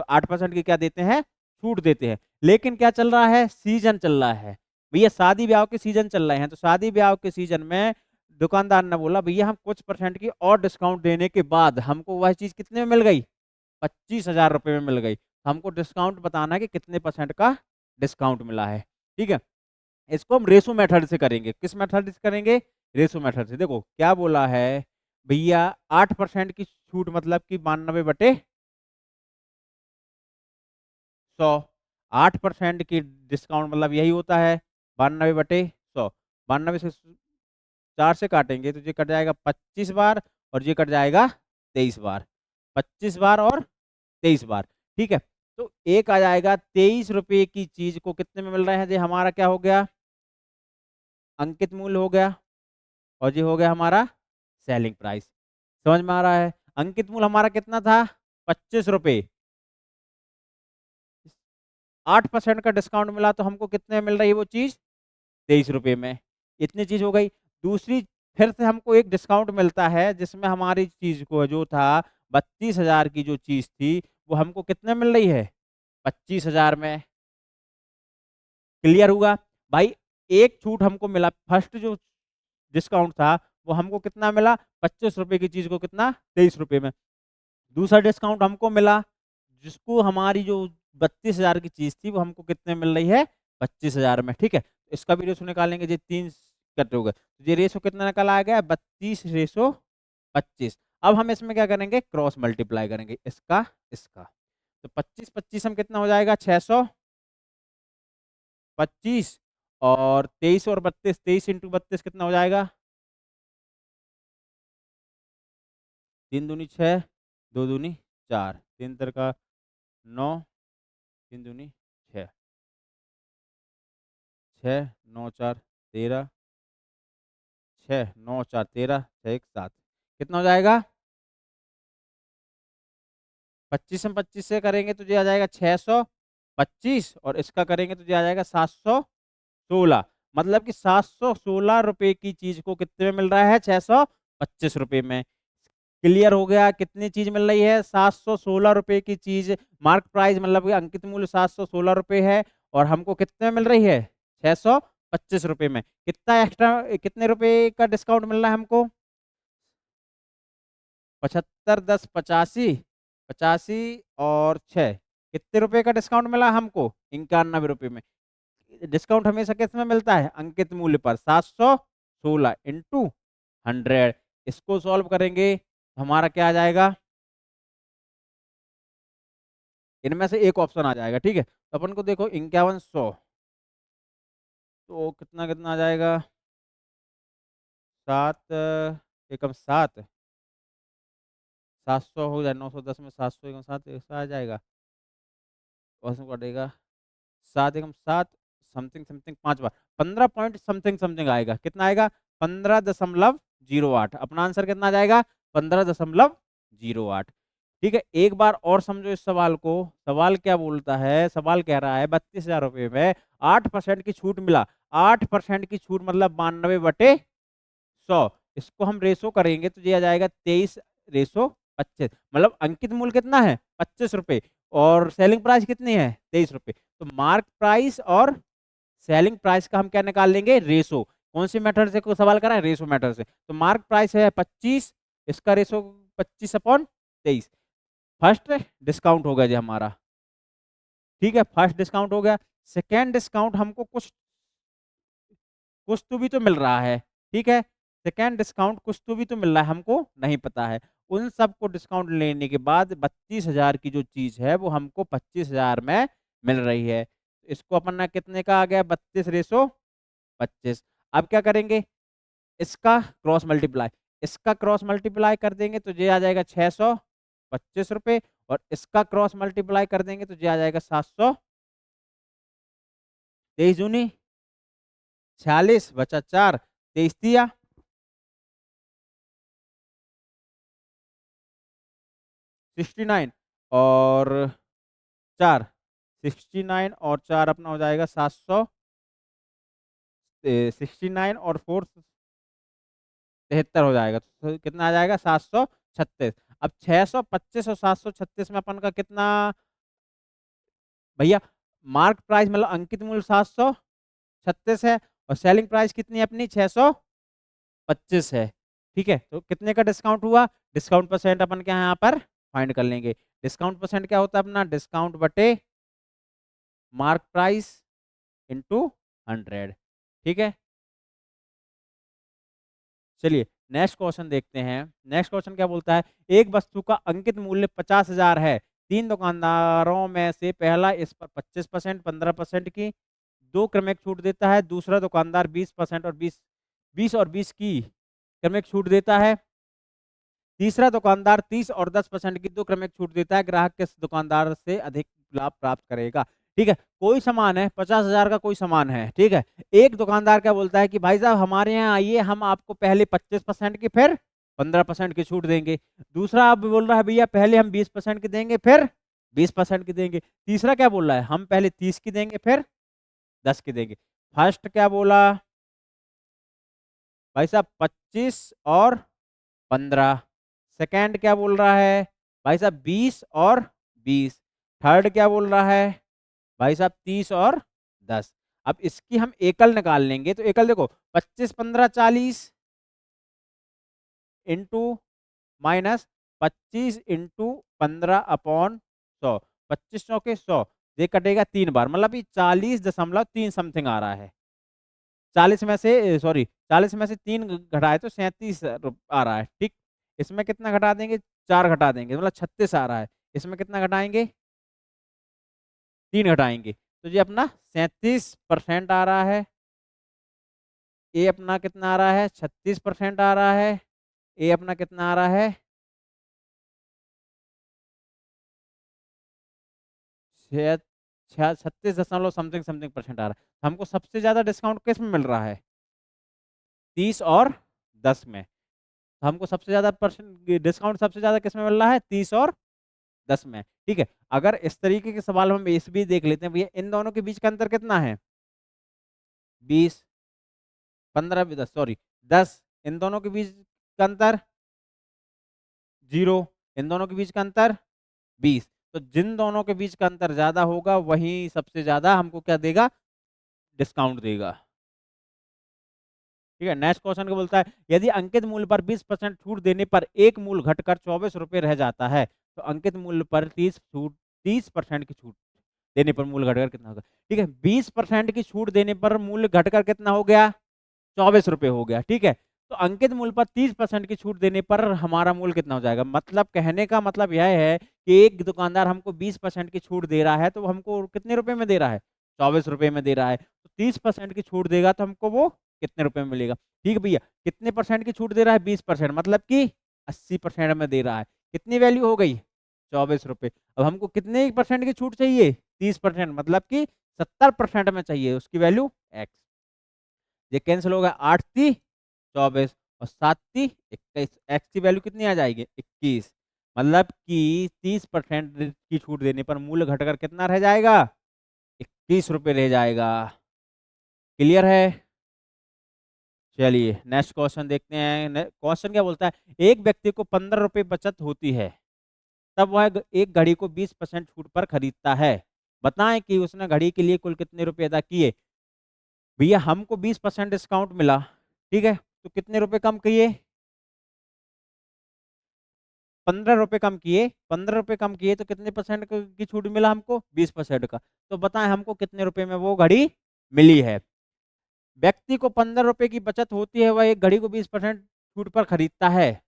8% की क्या देते हैं, छूट देते हैं। लेकिन क्या चल रहा है, सीजन चल रहा है भैया, शादी ब्याह के सीजन चल रहे हैं, तो शादी ब्याह के सीजन में दुकानदार ने बोला भैया हम कुछ परसेंट की और डिस्काउंट देने के बाद हमको वह चीज कितने में मिल गई, 25,000 रुपए में मिल गई। तो हमको डिस्काउंट बताना है कि कितने परसेंट का डिस्काउंट मिला है। ठीक है, इसको हम रेशो मेथड से करेंगे, किस मेथड से करेंगे, रेशो मेथड से। देखो क्या बोला है भैया, 8% की छूट मतलब कि 92/100, 8% की डिस्काउंट मतलब यही होता है 92/100। 92 से 4 से काटेंगे तो ये कट जाएगा 25 बार, और ये कट जाएगा 23 बार, 25 बार और 23 बार। ठीक है, तो एक आ जाएगा 23 रुपए की चीज को कितने में मिल रहा है, ये हमारा क्या हो गया, अंकित मूल्य हो गया, और ये हो गया हमारा सेलिंग प्राइस। समझ में आ रहा है, अंकित मूल्य हमारा कितना था, 25 रुपए, 8% का डिस्काउंट मिला तो हमको कितने में मिल रही है वो चीज, 23 रुपए में। इतनी चीज हो गई। दूसरी, फिर से हमको एक डिस्काउंट मिलता है जिसमें हमारी चीज को जो था 32,000 की जो चीज थी वो हमको कितने मिल रही है, 25,000 में। क्लियर हुआ भाई, एक छूट हमको मिला, फर्स्ट जो डिस्काउंट था वो हमको कितना मिला, 25 रुपए की चीज को कितना, 23 रुपए में। दूसरा डिस्काउंट हमको मिला जिसको हमारी जो 32,000 की चीज थी वो हमको कितने मिल रही है, 25,000 में। ठीक है, इसका भी रेशो निकालेंगे, ये 3 कट हो गए, तो ये रेशो कितना निकल आ गया, 32/25। अब हम इसमें क्या करेंगे, क्रॉस मल्टीप्लाई करेंगे इसका इसका, तो 25 हम कितना हो जाएगा, 625, और 23 और 32, 23 इंटू 32 कितना हो जाएगा, 3 दूनी 6, 2 दूनी 4, 3 का 9, 3 दूनी 6, 6 9 4 13, 6 9 4 13, 6 1 7, कितना हो जाएगा, 25 हम 25 से करेंगे तो ये आ जाएगा 625, और इसका करेंगे तो ये आ जाएगा 716। मतलब कि 716 रुपए की चीज को कितने में मिल रहा है, 625 रुपए में। क्लियर हो गया, कितनी चीज मिल रही है, 716 रुपए की चीज, मार्क प्राइस मतलब कि अंकित मूल्य 716 रुपए है, और हमको कितने में मिल रही है, 625 रुपए में। कितना एक्स्ट्रा, कितने रुपए का डिस्काउंट मिल रहा है हमको, 75 10 85, 85 और 6, कितने रुपए का डिस्काउंट मिला हमको, 91 रुपए में। डिस्काउंट हमेशा किस में मिलता है, अंकित मूल्य पर, 716 इंटू 100। इसको सॉल्व करेंगे हमारा क्या आ जाएगा, इनमें से एक ऑप्शन आ जाएगा। ठीक है, तो अपन को देखो 5100, तो कितना कितना आ जाएगा, 7 एकम 7, 700 हो जाए, 910 में 700 एकम 7 ऐसा आ जाएगा, और उसमें कटेगा 7 एकम 7, समथिंग समथिंग 5 बार, 15 पॉइंट समथिंग समथिंग आएगा, कितना आएगा, 15.08। अपना आंसर कितना आ जाएगा, 15.08। ठीक है, एक बार और समझो इस सवाल को। सवाल क्या बोलता है, सवाल कह रहा है 32,000 रुपये में 8% की छूट मिला। 8% की छूट मतलब 92/100। इसको हम रेशो करेंगे तो ये आ जाएगा 23/25। मतलब अंकित मूल्य कितना है, 25 रुपये, और सेलिंग प्राइस कितनी है, 23 रुपये। तो मार्क प्राइस और सेलिंग प्राइस का हम क्या निकाल लेंगे, रेशो। कौन सी मेथड से को सवाल करा है, रेशो मेथड से। तो मार्क प्राइस है 25, इसका रेशो 25/23। फर्स्ट डिस्काउंट हो गया जी हमारा। ठीक है, फर्स्ट डिस्काउंट हो गया। सेकेंड डिस्काउंट हमको कुछ कुछ तो भी तो मिल रहा है। ठीक है, सेकेंड डिस्काउंट कुछ तो भी तो मिल रहा है, हमको नहीं पता है। उन सबको डिस्काउंट लेने के बाद 32,000 की जो चीज है वो हमको 25,000 में मिल रही है। इसको अपन ना कितने का आ गया, 32/25। अब क्या करेंगे, इसका क्रॉस मल्टीप्लाई, इसका क्रॉस मल्टीप्लाई कर देंगे तो ये आ जाएगा 625 रुपये, और इसका क्रॉस मल्टीप्लाई कर देंगे तो ये आ जाएगा 700। 23 दूनी 46 बचा 4, 23 तिया 69, और 4, 69 और 4 अपना हो जाएगा 700। 69 और 4 73 हो जाएगा, तो कितना आ जाएगा, 736। अब 625 और 736 में अपन का कितना भैया, मार्क प्राइस मतलब अंकित मूल्य 736 है, और सेलिंग प्राइस कितनी है अपनी, 625 है। ठीक है, तो कितने का डिस्काउंट हुआ, डिस्काउंट परसेंट अपन क्या यहाँ पर फाइंड कर लेंगे। डिस्काउंट परसेंट क्या होता है अपना, डिस्काउंट बटे मार्क प्राइस इंटू 100। ठीक है, चलिए नेक्स्ट क्वेश्चन देखते हैं। नेक्स्ट क्वेश्चन क्या बोलता है, एक वस्तु का अंकित मूल्य 50,000 है। तीन दुकानदारों में से पहला इस पर 25%, 15% की दो क्रमिक छूट देता है। दूसरा दुकानदार 20% और 20 की क्रमिक छूट देता है। तीसरा दुकानदार 30 और 10% की दो क्रमिक छूट देता है। ग्राहक किस दुकानदार से अधिक लाभ प्राप्त करेगा। ठीक है, कोई सामान है, 50,000 का कोई सामान है। ठीक है, एक दुकानदार क्या बोलता है कि भाई साहब हमारे यहाँ आइए, हम आपको पहले 25% की फिर 15% की छूट देंगे। दूसरा आप बोल रहा है भैया पहले हम 20% की देंगे फिर 20% की देंगे। तीसरा क्या बोल रहा है, हम पहले 30 की देंगे फिर 10 की देंगे। फर्स्ट क्या बोला भाई साहब, 25 और 15। सेकंड क्या बोल रहा है भाई साहब, 20 और 20। थर्ड क्या बोल रहा है भाई साहब, 30 और 10। अब इसकी हम एकल निकाल लेंगे, तो एकल देखो, 25, 15, 40 इंटू माइनस 25 इंटू 15/100। 25 चौके 100, ये कटेगा 3 बार, मतलब ये 40.3 समथिंग आ रहा है। 40 में से सॉरी 40 में से 3 घटाए तो 37 आ रहा है। ठीक, इसमें कितना घटा देंगे, 4 घटा देंगे, मतलब 36 आ रहा है। इसमें कितना घटाएंगे, 3 घटाएंगे, तो ये अपना 37% आ रहा है। ए अपना कितना आ रहा है, 36% आ रहा है। ए अपना कितना आ रहा है, 36 दशमलव समथिंग समथिंग परसेंट आ रहा है। हमको सबसे ज्यादा डिस्काउंट किस में मिल रहा है, 30 और 10 में। हमको सबसे ज्यादा परसेंट डिस्काउंट सबसे ज्यादा किस में मिल रहा है, 30 और 10 में। ठीक है, अगर इस तरीके के सवाल हम इस भी देख लेते हैं भैया, इन दोनों के बीच का अंतर कितना है, 20, 15 भी 10 सॉरी 10। इन दोनों के बीच का अंतर 0। इन दोनों के बीच का अंतर 20। तो जिन दोनों के बीच का अंतर ज्यादा होगा वही सबसे ज्यादा हमको क्या देगा, डिस्काउंट देगा। ठीक है, नेक्स्ट क्वेश्चन को बोलता है, यदि अंकित मूल्य पर 20% छूट देने पर एक मूल्य घटकर 24 रुपये रह जाता है, तो अंकित मूल्य पर 30% की छूट देने पर मूल्य घटकर कितना होगा। ठीक है, 20% की छूट देने पर मूल्य घटकर कितना हो गया, 24 रुपये हो गया। ठीक है, तो अंकित मूल्य पर 30% की छूट देने पर हमारा मूल्य कितना हो जाएगा। मतलब कहने का मतलब यह है कि एक दुकानदार हमको 20% की छूट दे रहा है, तो हमको कितने रुपए में दे रहा है, 24 रुपये में दे रहा है। तो 30% की छूट देगा तो हमको वो कितने रुपए में मिलेगा। ठीक है भैया, कितने परसेंट की छूट दे रहा है, 20%, मतलब कि 80% में दे रहा है। कितनी वैल्यू हो गई, 24 रुपये। अब हमको कितने परसेंट की छूट चाहिए, 30%, मतलब कि 70% में चाहिए, उसकी वैल्यू एक्स। ये कैंसिल होगा, 8 × 3 = 24 और 7 × 3 = 21। एक्स की वैल्यू कितनी आ जाएगी, 21। मतलब कि 30% की छूट देने पर मूल्य घटकर कितना रह जाएगा? 21 रुपये रह जाएगा। क्लियर है? चलिए नेक्स्ट क्वेश्चन देखते हैं। क्वेश्चन क्या बोलता है, एक व्यक्ति को 15 रुपये बचत होती है, तब वह एक घड़ी को 20% छूट पर खरीदता है। बताएं कि उसने घड़ी के लिए कुल कितने रुपए अदा किए। भैया हमको 20% डिस्काउंट मिला, ठीक है, तो कितने रुपए कम किए? 15 रुपए कम किए। 15 रुपए कम किए तो कितने परसेंट की छूट मिला हमको? 20% का। तो बताएं हमको कितने रुपए में वो घड़ी मिली है। व्यक्ति को 15 रुपए की बचत होती है, वह एक घड़ी को 20% छूट पर खरीदता है।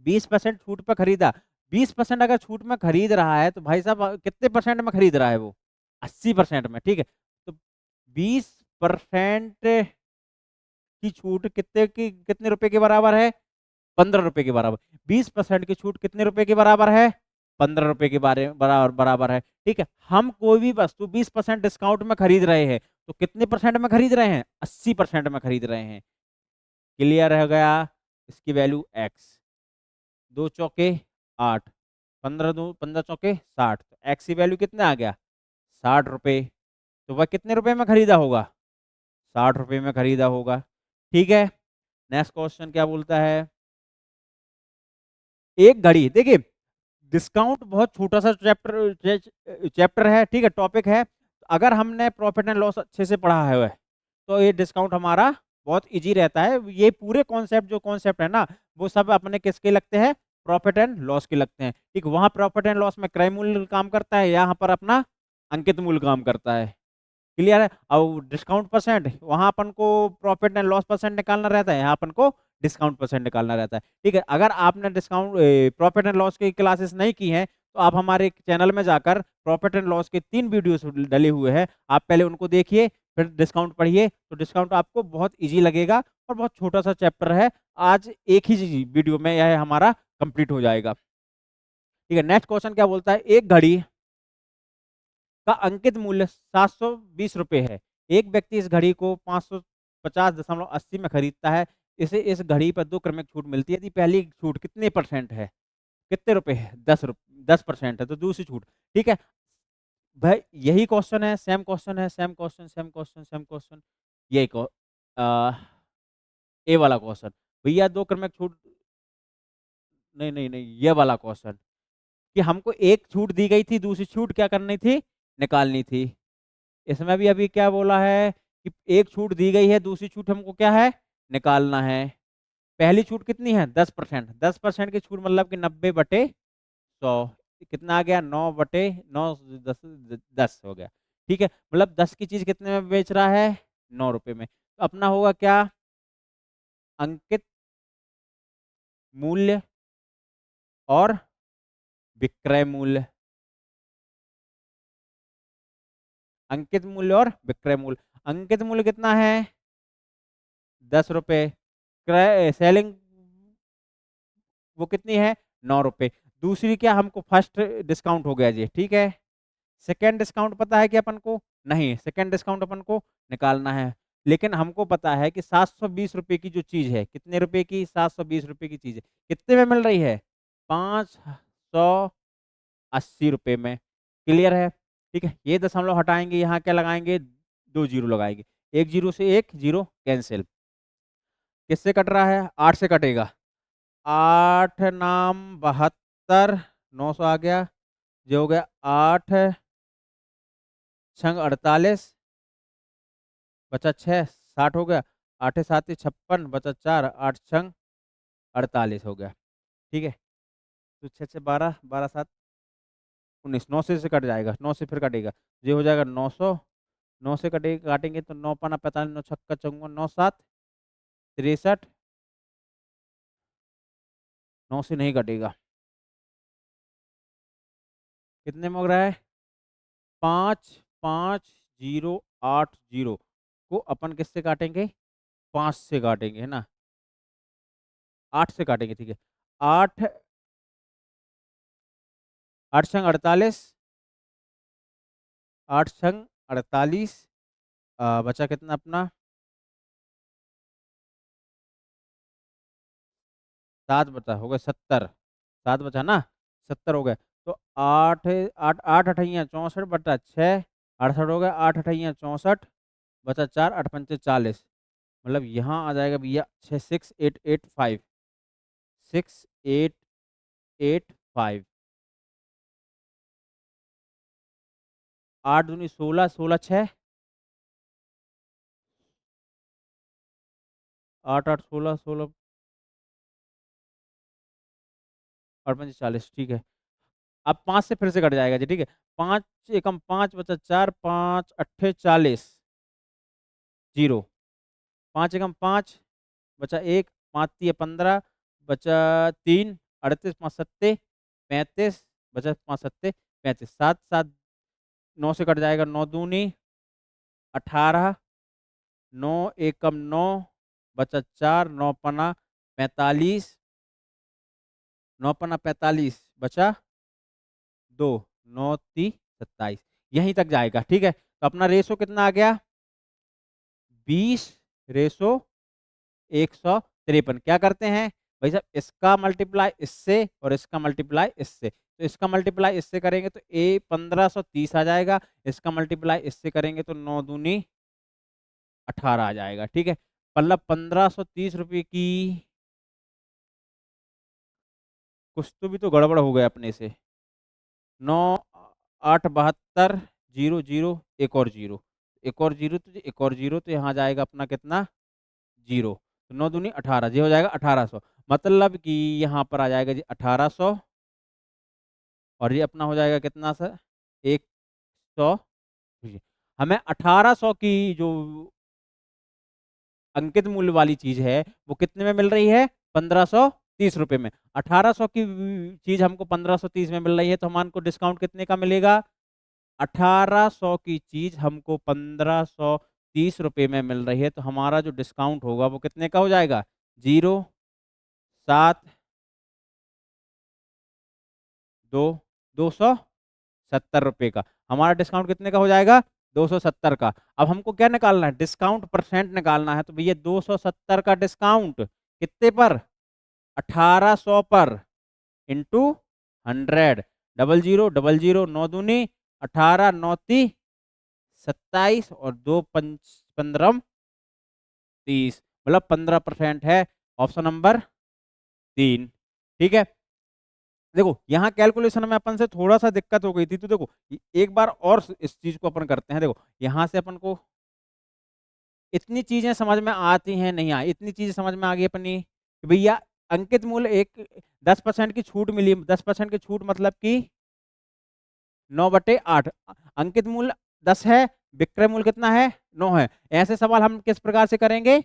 20% छूट पर खरीदा। 20% अगर छूट में खरीद रहा है तो भाई साहब कितने परसेंट में खरीद रहा है वो? 80% में, ठीक है। तो 20% की छूट कितने रुपए के बराबर है? 15 रुपए के बराबर। 20% की छूट कितने रुपए के बराबर है? 15 रुपए के बराबर बराबर है, ठीक है। हम कोई भी वस्तु 20% डिस्काउंट में खरीद रहे हैं, तो कितने परसेंट में खरीद रहे हैं? 80% में खरीद रहे हैं। क्लियर हो गया? इसकी वैल्यू एक्स। 2 चौके 8, 15 चौके 60, तो एक्स की वैल्यू कितना आ गया? 60 रुपये। तो वह कितने रुपए में खरीदा होगा? 60 रुपये में खरीदा होगा, ठीक है। नेक्स्ट क्वेश्चन क्या बोलता है, एक घड़ी, देखिए डिस्काउंट बहुत छोटा सा चैप्टर है, ठीक है, टॉपिक है। अगर हमने प्रॉफिट एंड लॉस अच्छे से पढ़ा है तो ये डिस्काउंट हमारा बहुत इजी रहता है। ये पूरे कॉन्सेप्ट जो कॉन्सेप्ट है ना, वो सब अपने किसके लगते हैं? प्रॉफिट एंड लॉस के लगते हैं, ठीक। वहां प्रॉफिट एंड लॉस में क्रय मूल्य काम करता है, यहाँ पर अपना अंकित मूल्य काम करता है। क्लियर है? और डिस्काउंट परसेंट, वहां अपन को प्रॉफिट एंड लॉस परसेंट निकालना रहता है, यहाँ अपन को डिस्काउंट परसेंट निकालना रहता है, ठीक है। अगर आपने डिस्काउंट प्रॉफिट एंड लॉस की क्लासेस नहीं की हैं तो आप हमारे चैनल में जाकर प्रॉफिट एंड लॉस के 3 वीडियोस डले हुए हैं, आप पहले उनको देखिए, फिर डिस्काउंट पढ़िए, तो डिस्काउंट आपको बहुत ईजी लगेगा। और बहुत छोटा सा चैप्टर है, आज एक ही वीडियो में यह हमारा कंप्लीट हो जाएगा, ठीक है। नेक्स्ट क्वेश्चन क्या बोलता है, एक घड़ी का अंकित मूल्य 720 रुपये है। एक व्यक्ति इस घड़ी को 550.80 में खरीदता है। इसे इस घड़ी पर 2 क्रमिक छूट मिलती है, यदि पहली छूट कितने परसेंट है? कितने रुपए है? 10% है, तो दूसरी छूट, ठीक है। भाई यही क्वेश्चन है, सेम क्वेश्चन है, same question, same question, same question. यही ए वाला क्वेश्चन। भैया 2 क्रमिक छूट, नहीं नहीं नहीं, ये वाला क्वेश्चन कि हमको एक छूट दी गई थी, दूसरी छूट क्या करनी थी? निकालनी थी। इसमें भी अभी क्या बोला है कि एक छूट दी गई है, दूसरी छूट हमको क्या है? निकालना है। पहली छूट कितनी है? 10%। 10% की छूट मतलब कि 90/100, कितना आ गया? 9/9, 10 हो गया, ठीक है। मतलब 10 की चीज कितने में बेच रहा है? 9 रुपए में। तो अपना होगा क्या? अंकित मूल्य और विक्रय मूल्य। अंकित मूल्य और विक्रय मूल्य। अंकित मूल्य कितना है? 10 रुपए। क्रय सेलिंग वो कितनी है? 9 रुपए। दूसरी क्या, हमको फर्स्ट डिस्काउंट हो गया जी, ठीक है। सेकेंड डिस्काउंट पता है कि अपन को? नहीं, सेकेंड डिस्काउंट अपन को निकालना है। लेकिन हमको पता है कि 720 रुपए की जो चीज है, कितने रुपए की? 720 रुपए की चीज है, कितने में मिल रही है? 580 रुपए में। क्लियर है? ठीक है, ये दशमलव हटाएंगे, यहाँ क्या लगाएंगे? 2 जीरो लगाएंगे। एक जीरो से एक जीरो कैंसिल। किससे कट रहा है? 8 से कटेगा। 8 नाम 72, 900 आ गया, जो हो गया 8 छंग 48, बचा 6, 60 हो गया। 8 7 56, बचा 4, 8 छंग 48 हो गया, ठीक है। तो 6 से 12, 12 7 19, 9 से कट जाएगा, 9 से फिर कटेगा, ये हो जाएगा 900। 9 से काटेंगे तो 9 5 45, 9 6 54, 9 7 63, 9 से नहीं कटेगा। कितने में हो रहा है? 55080 को अपन किससे काटेंगे? 5 से काटेंगे, है ना। 8 से काटेंगे, ठीक है। 8 8 छंग 48, 8 छंग 48, बचा कितना अपना? 7 बचा, हो गया 70। 7 बचा ना, 70 हो गए। तो 8 8 8 अठैया 64 बटा 6 68 हो गया। 8 अठैया 64 बचा 4 8 पंचे 40। मतलब यहाँ आ जाएगा भैया 6885 6885। 8 दूनी 16 16 6 8 8 16 16 8 पंचे 40। ठीक है, अब 5 से फिर से कट जाएगा जी। ठीक है, 5 एकम 5 बचा 4 5 अट्ठे 40 जीरो। 5 एकम 5 बचा 1 5 तिया 15 बचा 3 38 5 सत्ते 35 बचा 5 सत्ते 35। 7 7 9 से कट जाएगा। 9 दूनी 18 9 एकम 9 बचा 4 9 पना 45 9 पना 45 बचा 2 9 ती 27। यहीं तक जाएगा। ठीक है, तो अपना रेशो कितना आ गया 20 रेशो 153। क्या करते हैं भाई साहब, इसका मल्टीप्लाई इससे और इसका मल्टीप्लाई इससे। तो इसका मल्टीप्लाई इससे करेंगे तो ए 1530 आ जाएगा। इसका मल्टीप्लाई इससे करेंगे तो 9 दूनी 18 आ जाएगा। ठीक है, मतलब 1530 रुपये की। कुछ तो भी तो गड़बड़ हो गया अपने से। 9 8 72 जीरो जीरो एक और जीरो, एक और जीरो, तो एक और जीरो, तो यहाँ जाएगा अपना कितना जीरो। तो 9 दूनी 18 जी हो जाएगा 1800। मतलब कि यहाँ पर आ जाएगा जी 1800। और ये अपना हो जाएगा कितना सर 100। हमें 1800 की जो अंकित मूल्य वाली चीज है वो कितने में मिल रही है 1530 रुपये में। 1800 की चीज हमको 1530 में मिल रही है, तो हमको डिस्काउंट कितने का मिलेगा 1800 की चीज हमको 1530 रुपये में मिल रही है, तो हमारा जो डिस्काउंट होगा वो कितने का हो जाएगा 270 का। हमारा डिस्काउंट कितने का हो जाएगा 270 का। अब हमको क्या निकालना है डिस्काउंट परसेंट निकालना है। तो भैया 270 का डिस्काउंट कितने पर 1800 पर into 100। Double zero double zero 9 दूनी 18 9 ती 27 और 2 पंच 15 30, मतलब 15% है। Option number 3। ठीक है, देखो यहाँ कैलकुलेशन में अपन से थोड़ा सा दिक्कत हो गई थी, तो देखो एक बार और इस चीज को अपन करते हैं। देखो यहाँ से अपन को इतनी चीजें समझ में आती हैं नहीं आई, इतनी चीजें समझ में आ गई अपनी कि भैया अंकित मूल्य एक 10% की छूट मिली। 10% की छूट मतलब कि 9/8। अंकित मूल्य 10 है, विक्रय मूल्य कितना है 9 है। ऐसे सवाल हम किस प्रकार से करेंगे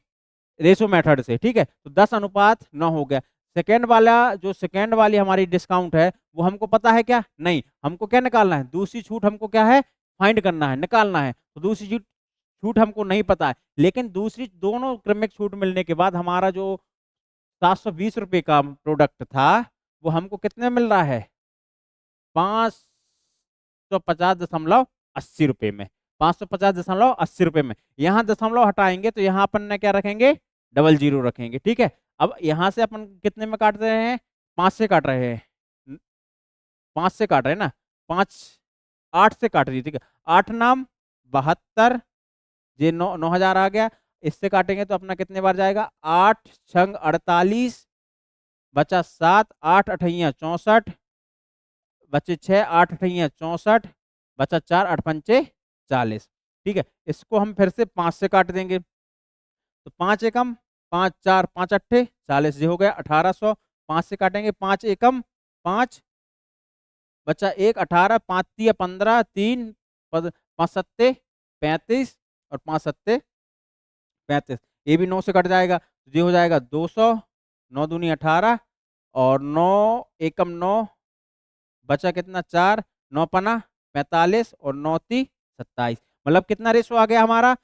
रेशो मेथड से। ठीक है, तो 10:9 हो गया। सेकेंड वाला जो सेकेंड वाली हमारी डिस्काउंट है वो हमको पता है क्या नहीं, हमको क्या निकालना है दूसरी छूट हमको क्या है फाइंड करना है निकालना है। तो दूसरी छूट छूट हमको नहीं पता है, लेकिन दूसरी दोनों क्रमिक छूट मिलने के बाद हमारा जो 720 रुपये का प्रोडक्ट था वो हमको कितने मिल रहा है 550.80 रुपये में। 550.80 रुपये में। यहाँ दशमलव हटाएंगे तो यहाँ अपन ने क्या रखेंगे डबल जीरो रखेंगे। ठीक है, अब यहाँ से अपन कितने में काट रहे हैं 5 से काट रहे हैं 5 से काट रहे हैं ना 5 8 से काट रही है। ठीक है, 8 नाम 72 ये 9000 आ गया। इससे काटेंगे तो अपना कितने बार जाएगा 8 छंग 48 बचा 7 8 अठैया 64 बचे 6 8 अठैया 64 बचा 4 8 पंचे 40। ठीक है, इसको हम फिर से 5 से काट देंगे तो 5 एकम 5 4 5 अट्ठे 40 ये हो गया 1800। 5 से काटेंगे 5 एकम 5 बचा 1 18 5 तिया 15 3 5 सत्ते 35 और 5 सत्ते 35। ये भी 9 से कट जाएगा तो ये हो जाएगा 200। 9 दूनी 18 और 9 एकम 9 बचा कितना 4 9 पना 45 और 9 ती 27। मतलब कितना रेशो आ गया हमारा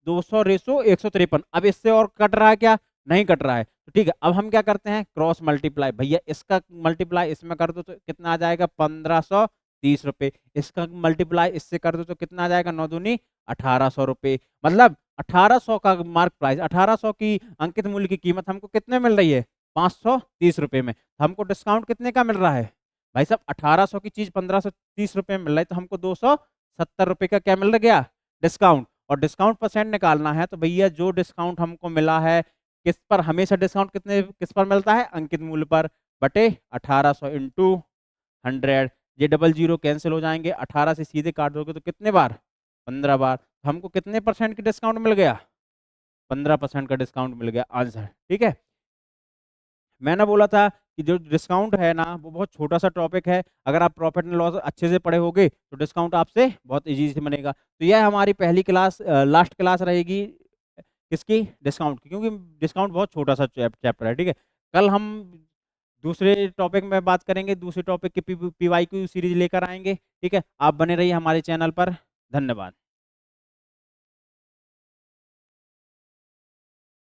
200 रेशो 153। अब इससे और कट रहा है क्या नहीं कट रहा है। तो ठीक है, अब हम क्या करते हैं क्रॉस मल्टीप्लाई। भैया इसका मल्टीप्लाई इसमें कर दो तो कितना आ जाएगा 1530 रुपये। इसका मल्टीप्लाई इससे कर दो तो कितना आ जाएगा 9 दूनी 1800 रुपये। मतलब 1800 का मार्क प्राइस 1800 की अंकित मूल्य की कीमत हमको कितने मिल रही है 530 रुपये में। हमको डिस्काउंट कितने का मिल रहा है भाई साहब 1800 की चीज 1530 रुपए में मिल रहा है, तो हमको 270 रुपए का क्या मिल गया, डिस्काउंट। और डिस्काउंट परसेंट निकालना है तो भैया जो डिस्काउंट हमको मिला है किस पर, हमेशा डिस्काउंट कितने किस पर मिलता है, अंकित मूल्य पर, बटे 1800 इंटू 100। ये डबल जीरो कैंसिल हो जाएंगे, 18 से सीधे काट दोगे तो कितने बार, 15 बार। हमको कितने परसेंट की डिस्काउंट मिल गया, 15% का डिस्काउंट मिल गया, आंसर ठीक है। मैंने बोला था कि जो डिस्काउंट है ना वो बहुत छोटा सा टॉपिक है, अगर आप प्रॉफिट एंड लॉस अच्छे से पढ़े होगे तो डिस्काउंट आपसे बहुत इजी से बनेगा। तो यह हमारी पहली क्लास, लास्ट क्लास रहेगी किसकी, डिस्काउंट की, क्योंकि डिस्काउंट बहुत छोटा सा चैप्टर है, ठीक है। कल हम दूसरे टॉपिक में बात करेंगे, दूसरे टॉपिक की PYQ सीरीज लेकर आएंगे, ठीक है। आप बने रहिए हमारे चैनल पर, धन्यवाद।